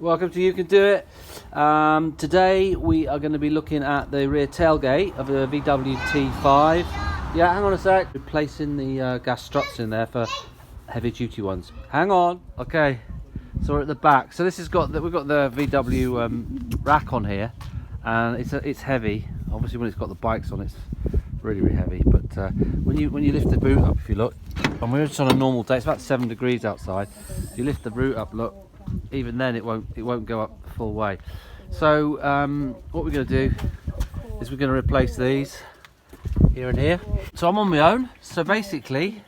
Welcome to You Can Do It. Today we are going to be looking at the rear tailgate of the VW T5. Yeah, hang on a sec. Replacing the gas struts in there for heavy duty ones. Hang on. Okay, so we're at the back. So this has got we've got the VW rack on here, and it's heavy. Obviously, when it's got the bikes on, it's really heavy. But when you lift the boot up, if you look, and we're just on a normal day, it's about 7 degrees outside. If you lift the boot up, look. Even then it won't go up the full way. So what we're going to do is we're going to replace these here and here. So I'm on my own, so basically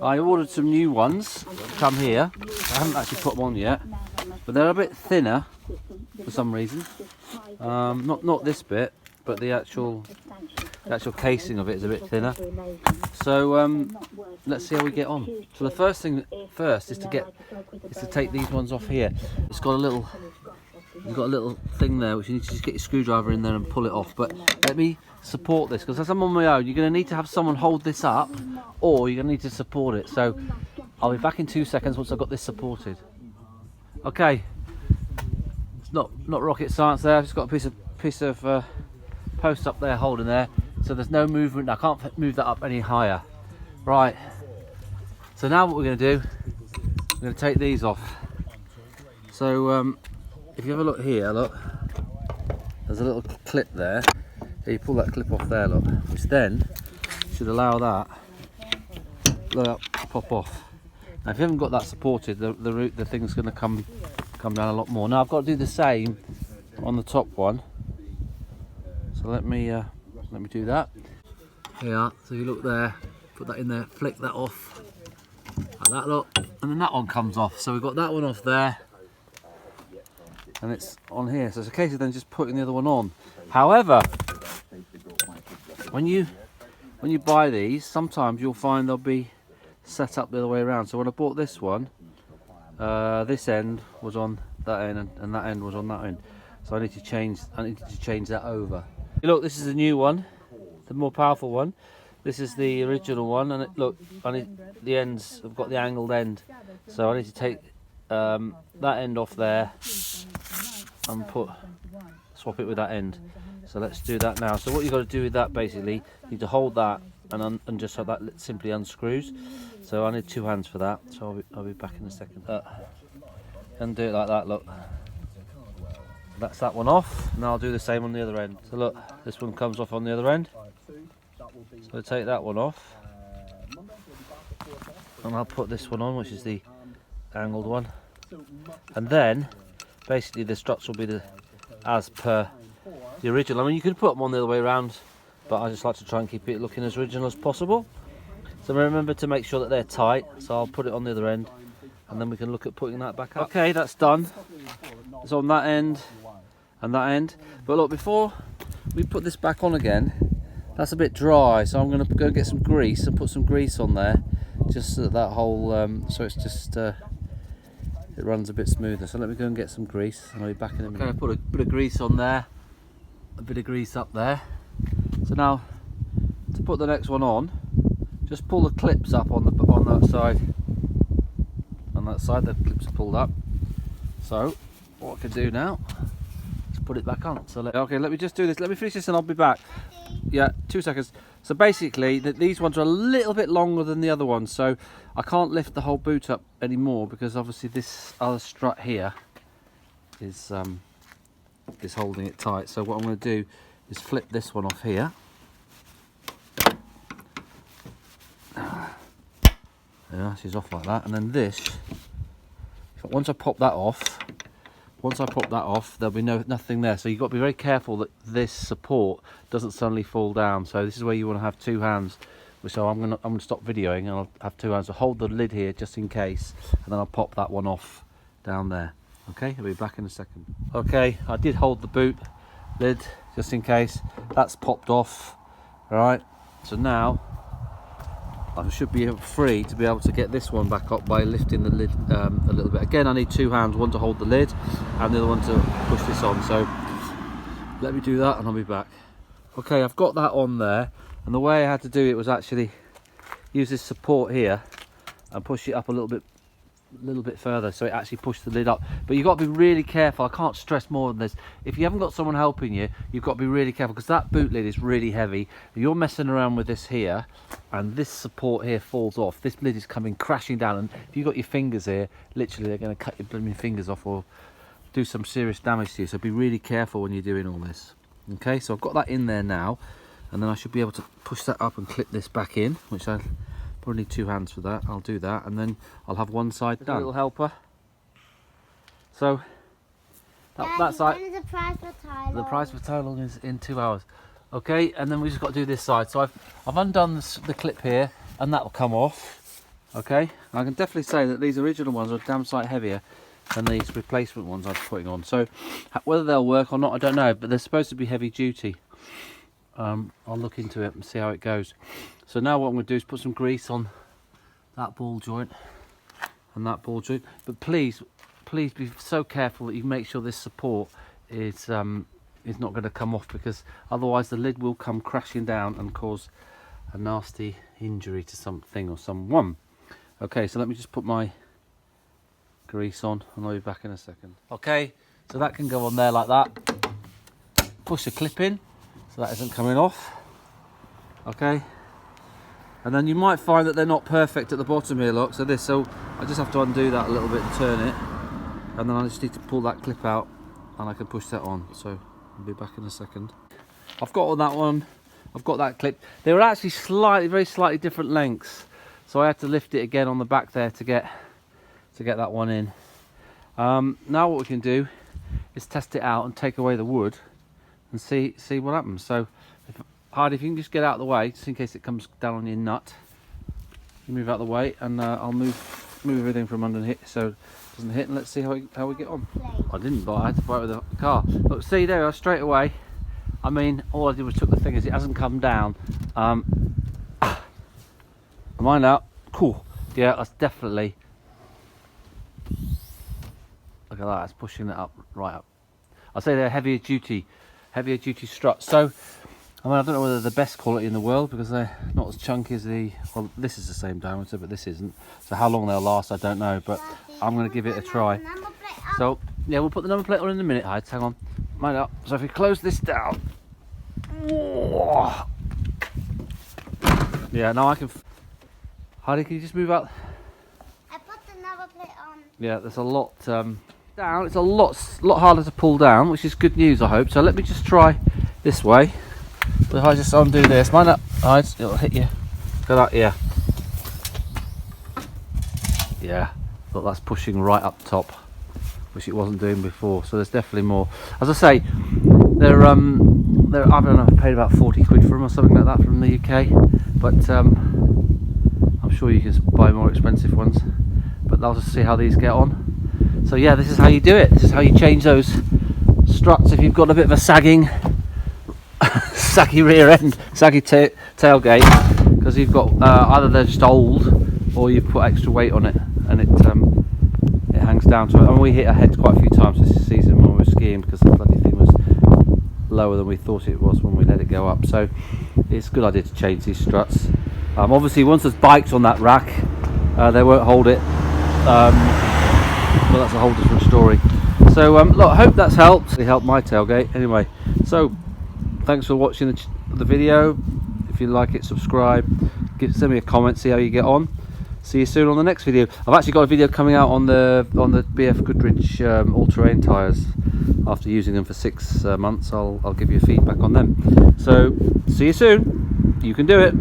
I ordered some new ones to come here. I haven't actually put them on yet, but they're a bit thinner for some reason. Not this bit, but the actual casing of it is a bit thinner. So let's see how we get on. So the first thing is to take these ones off here. It's got a little thing there which you need to just get your screwdriver in there and pull it off. But let me support this, because as I'm on my own, you're going to need to have someone hold this up, or you're going to need to support it. So I'll be back in 2 seconds once I've got this supported. Okay, it's not rocket science there. I've just got a piece of post up there holding there, so there's no movement. I can't move that up any higher. Right, so now what we're going to do, we're going to take these off. So if you have a look here, look, there's a little clip there. You pull that clip off there, look, which then should allow that to pop off. Now if you haven't got that supported, the thing's going to come down a lot more. Now I've got to do the same on the top one. So let me do that. Here, so you look there, put that in there, flick that off, like that, look, and then that one comes off. So we've got that one off there, and it's on here. So it's a case of then just putting the other one on. However, when you buy these, sometimes you'll find they'll be set up the other way around. So when I bought this one, this end was on that end, and that end was on that end. So I need to change that over. Look, this is the new one, the more powerful one. This is the original one, and the ends have got the angled end. So I need to take that end off there and swap it with that end. So let's do that now. So what you've got to do with that, basically, you need to hold that and just so that simply unscrews. So I need 2 hands for that. So I'll be back in a second. And do it like that. Look. That's that one off. Now I'll do the same on the other end. So look, this one comes off on the other end. So I'll take that one off, and I'll put this one on, which is the angled one. And then basically the struts will be as per the original. I mean, you could put them on the other way around, but I just like to try and keep it looking as original as possible. So remember to make sure that they're tight. So I'll put it on the other end, and then we can look at putting that back up. Okay, that's done. It's on that end and that end. But look, before we put this back on again, that's a bit dry, so I'm going to go get some grease and put some grease on there, just so that whole so it's just it runs a bit smoother. So let me go and get some grease, and I'll be back in a minute. Okay, I put a bit of grease on there, a bit of grease up there. So now to put the next one on, just pull the clips up on that side. On that side, the clips are pulled up. So what I can do now is put it back on. So okay, let me just do this. Let me finish this and I'll be back. Yeah, 2 seconds. So basically, these ones are a little bit longer than the other ones, so I can't lift the whole boot up anymore, because obviously this other strut here is holding it tight. So what I'm going to do is flip this one off here. Yeah, she's off like that, and then this. Once I pop that off, there'll be nothing there. So you've got to be very careful that this support doesn't suddenly fall down. So this is where you want to have 2 hands. So I'm gonna stop videoing, and I'll have 2 hands to hold the lid here just in case, and then I'll pop that one off down there. Okay, I'll be back in a second. Okay, I did hold the boot lid just in case. That's popped off. All right. So now I should be free to be able to get this one back up by lifting the lid a little bit. Again, I need 2 hands, one to hold the lid and the other one to push this on. So let me do that and I'll be back. Okay, I've got that on there, and the way I had to do it was actually use this support here and push it up a little bit a little bit further, so it actually pushed the lid up. But you've got to be really careful. I can't stress more than this. If you haven't got someone helping you, you've got to be really careful, because that boot lid is really heavy. You're messing around with this here, and this support here falls off. This lid is coming crashing down, and if you've got your fingers here, literally they're going to cut your blooming fingers off or do some serious damage to you. So be really careful when you're doing all this. Okay, so I've got that in there now, and then I should be able to push that up and clip this back in, which I probably need 2 hands for that. I'll do that, and then I'll have one side done. A little helper. So that side. When is the price for tie-long? The price for tie-long is in 2 hours. Okay, and then we just got to do this side. So I've undone the clip here, and that will come off. Okay, I can definitely say that these original ones are a damn sight heavier than these replacement ones I'm putting on. So whether they'll work or not, I don't know, but they're supposed to be heavy duty. I'll look into it and see how it goes. So now what I'm going to do is put some grease on that ball joint and that ball joint. But please be so careful that you make sure this support is not going to come off, because otherwise the lid will come crashing down and cause a nasty injury to something or someone. Okay, so let me just put my grease on and I'll be back in a second. Okay, so that can go on there like that. Push the clip in so that isn't coming off. Okay, and then you might find that they're not perfect at the bottom here, look. So I just have to undo that a little bit and turn it, and then I just need to pull that clip out and I can push that on. So I'll be back in a second. I've got on that one, I've got that clip. They were actually very slightly different lengths, so I had to lift it again on the back there to get that one in. Now what we can do is test it out and take away the wood and see what happens. So Hardy, if you can just get out of the way, just in case it comes down on your nut, you move out of the way, and I'll move everything from underneath so it doesn't hit, and let's see how we get on. I didn't buy it, I had to buy it with the car. Look, see there, straight away. I mean, all I did was took the thing, as it hasn't come down. Mind out. Cool. Yeah, that's definitely. Look at that, it's pushing it up, right up. I'll say they're heavier duty struts. So, I mean, I don't know whether they're the best quality in the world, because they're not as chunky as well, this is the same diameter, but this isn't. So how long they'll last, I don't know, but I'm going to give it a try. So, yeah, we'll put the number plate on in a minute, Hyde, hang on. Mind up. So if we close this down. Yeah, now I can. Heidi, can you just move out? I put the number plate on. Yeah, there's a lot down. It's a lot harder to pull down, which is good news, I hope. So let me just try this way. But if I just undo this, mind up, Hyde, it'll hit you. Go that, yeah. Yeah, look, that's pushing right up top, which it wasn't doing before. So there's definitely more. As I say, they're I don't know, I paid about 40 quid for them or something like that from the UK, but I'm sure you can buy more expensive ones. But I'll just see how these get on. So yeah, this is how you do it. This is how you change those struts if you've got a bit of a saggy rear end, saggy tailgate, because you've got either they're just old or you've put extra weight on it, and it hangs down to it. And we hit our heads quite a few times this season when we were skiing, because the bloody thing was lower than we thought it was when we let it go up. So it's a good idea to change these struts. Obviously once there's bikes on that rack, they won't hold it, but that's a whole different story. So look, I hope that's helped. It helped my tailgate anyway. So thanks for watching the video. If you like it, subscribe, send me a comment, see how you get on. See you soon on the next video. I've actually got a video coming out on the BF Goodrich all-terrain tyres. After using them for 6 months, I'll give you feedback on them. So see you soon. You can do it.